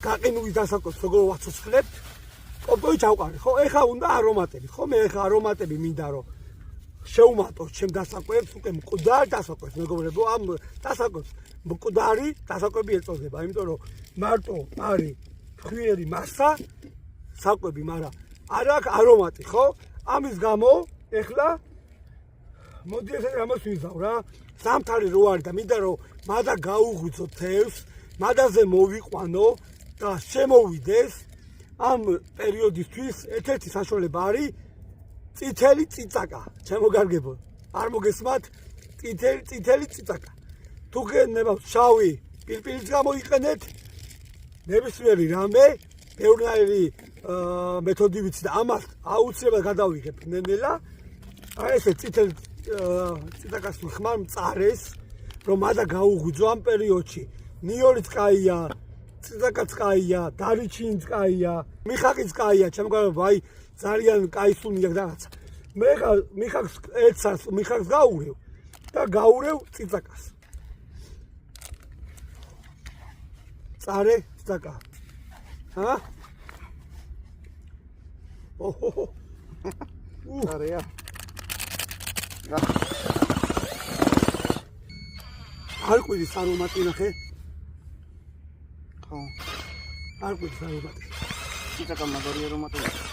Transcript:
გაყინული დასაკვებს როგორ ვაცოცხლებთ, კოპტოი ჩავყარი, ხო? ეხა უნდა არომატები, ხო? მე ეხა არომატები მინდა რომ შეუმატო ჩემ დასაკვებს, უკვე მკვდარ დასაკვებს, მეგობრებო, ამ დასაკვებს მკვდარი დასაკვები ეწოდება, იმიტომ რომ მარტო არის ფხვიერი მასა, საკვები, მაგრამ არ აქვს არომატი, ხო? ამის გამო ეხლა მოდი ესე რამოს ვიზავ რა. ზამთარი რო არის და მინდა რომ მადა გაუღვიძო თევზს, მადაზე მოვიყვანო და შემოვიდეს. ამ პერიოდისთვის ერთ-ერთი საშუალება არის წითელი წიწაკა. ჩემო გარგებო, არ მოგესმათ? წითელი წიწაკა. თუ გენებავთ შავი პირპილის გამოიყენეთ, ნებისმიერი რამე, ბევრნაირი მეთოდი ვიცი და ამას აუცილებლად გადავიღებ ნენელა. აი ესე წითელი წიწაკას ხმარ მწარეს, რომ მადა გაუღვიძო ამ პერიოდში. ნიორიც კაია, წიწაკაც კაია, დარიჩინიც კაია, მიხაკიც კაია, ჩემო გარგებო, აი ძალიან კაი სუნი აქვს რაღაცა. მე მიხაკს ეცას, მიხაკს გაურევ და გაურევ წიწაკას. წარე წიწაკა. ჰა? ოჰო. წარეა. არ ყვირის არომატი ნახე? ხო. არ ყვირის არომატი. წიწაკა მაგარი არომატია.